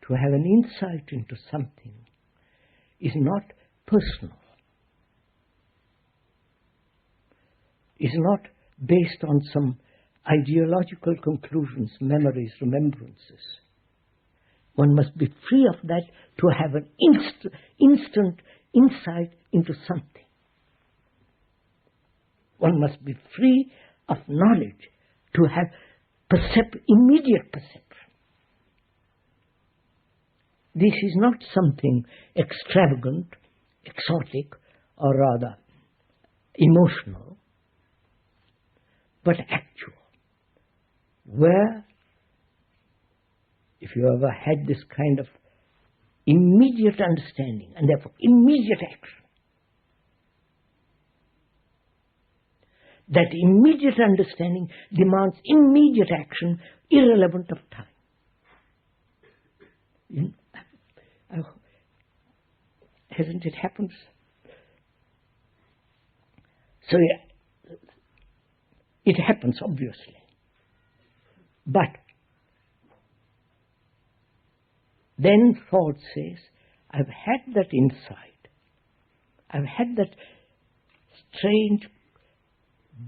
to have an insight into something is not personal, is not based on some ideological conclusions, memories, remembrances. One must be free of that to have an instant insight into something. One must be free of knowledge to have immediate perception. This is not something extravagant, exotic, or rather emotional, but actual. Where, if you ever had this kind of immediate understanding and therefore immediate action, that immediate understanding demands immediate action, irrelevant of time. Hasn't it happened? So it happens, obviously. But then thought says, I've had that insight. I've had that strange,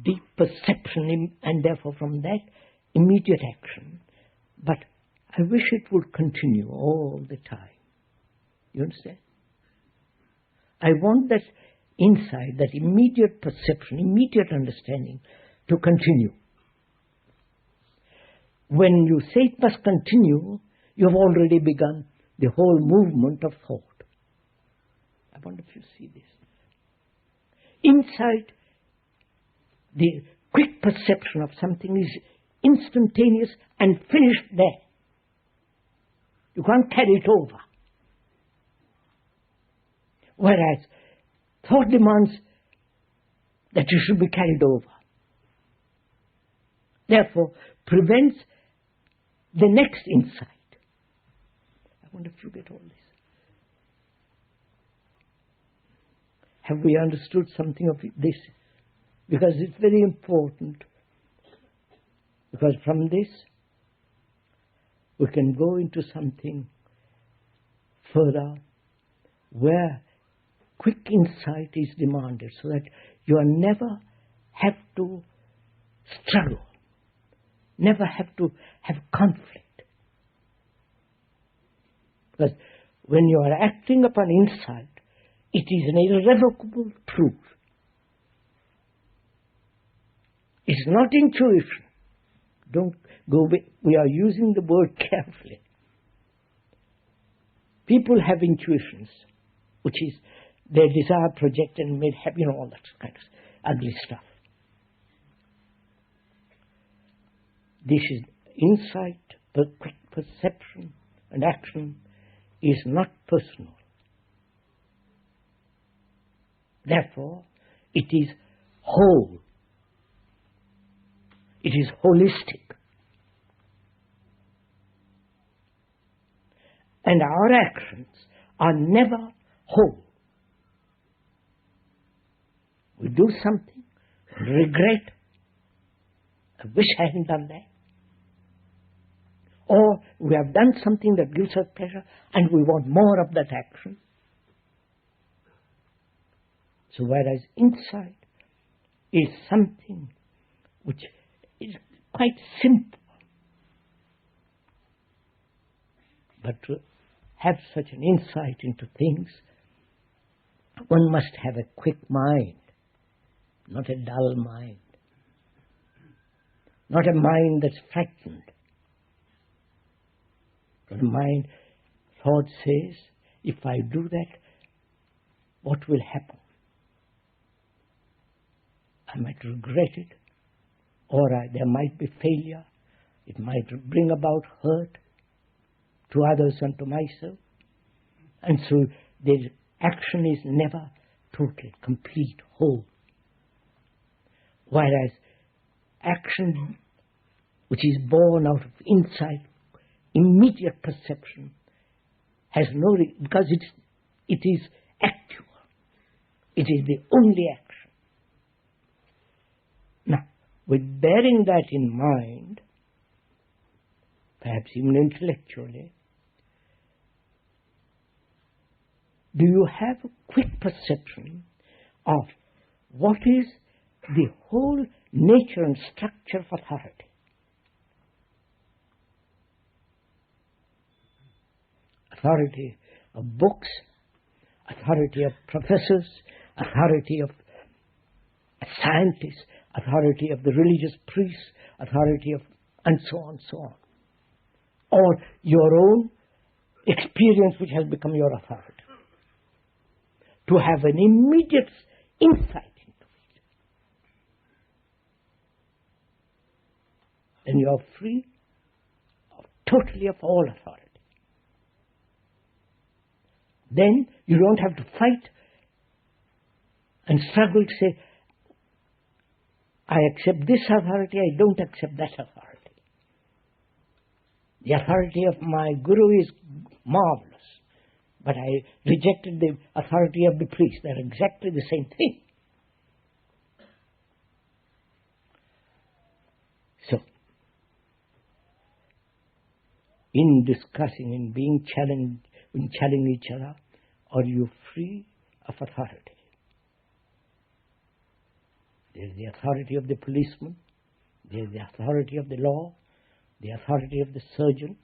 deep perception, and therefore from that, immediate action. But I wish it would continue all the time. You understand? I want that insight, that immediate perception, immediate understanding to continue. When you say it must continue, you've already begun the whole movement of thought. I wonder if you see this. Insight, the quick perception of something is instantaneous and finished there. You can't carry it over. Whereas thought demands that you should be carried over. Therefore, prevents the next insight. I wonder if you get all this. Have we understood something of this? Because it's very important. Because from this, we can go into something further where quick insight is demanded so that you never have to struggle, never have to have conflict. Because when you are acting upon insight, it is an irrevocable truth. It's not intuition. Don't go, we are using the word carefully. People have intuitions, which is their desire projected and made happy, all that kind of ugly stuff. This is insight, quick perception and action is not personal. Therefore, it is whole. It is holistic. And our actions are never whole. We do something, regret, I wish I hadn't done that. Or we have done something that gives us pleasure and we want more of that action. So whereas insight is something which is quite simple, but to have such an insight into things, one must have a quick mind, not a dull mind, not a mind that's frightened. But a mind, thought says, if I do that, what will happen? I might regret it, or there might be failure. It might bring about hurt to others and to myself. And so the action is never total, complete, whole. Whereas action, which is born out of insight, immediate perception, has no, because it is actual. It is the only action. Now, with bearing that in mind, perhaps even intellectually, do you have a quick perception of what is the whole nature and structure of authority? Authority of books, authority of professors, authority of scientists, authority of the religious priests, authority of, and so on, so on. Or your own experience which has become your authority. To have an immediate insight into it. Then you are free totally of all authority. Then you don't have to fight and struggle to say, I accept this authority, I don't accept that authority. The authority of my guru is marvelous, but I rejected the authority of the priest. They're exactly the same thing. So, in discussing, in being challenged, in challenging each other, are you free of authority? There is the authority of the policeman, there is the authority of the law, the authority of the surgeon,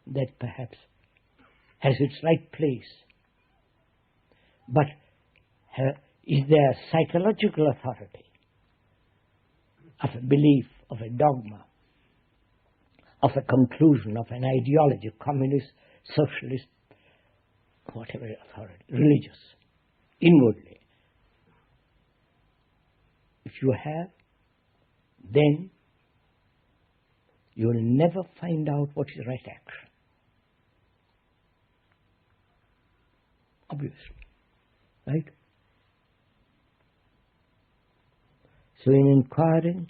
that perhaps has its right place. But is there a psychological authority of a belief, of a dogma, of a conclusion, of an ideology, communist, socialist, whatever authority, religious, inwardly? If you have, then you will never find out what is right action. Obviously, right? So in inquiring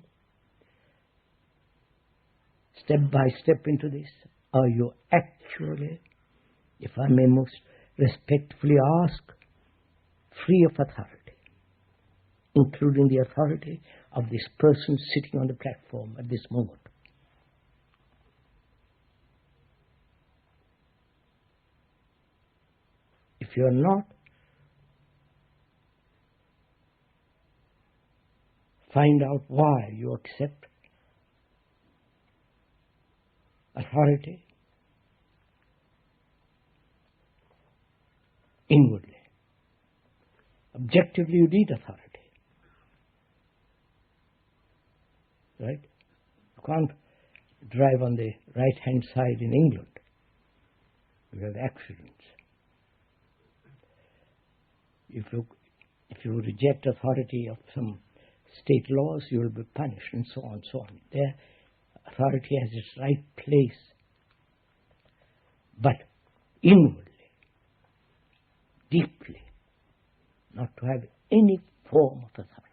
step by step into this, are you actually, if I may most respectfully ask, free of authority, including the authority of this person sitting on the platform at this moment? If you are not, find out why you accept authority inwardly. Objectively, you need authority. Right? You can't drive on the right-hand side in England. You have accidents. If you reject authority of some state laws, you will be punished, and so on, so on. There, authority has its right place. But inwardly, deeply, not to have any form of authority.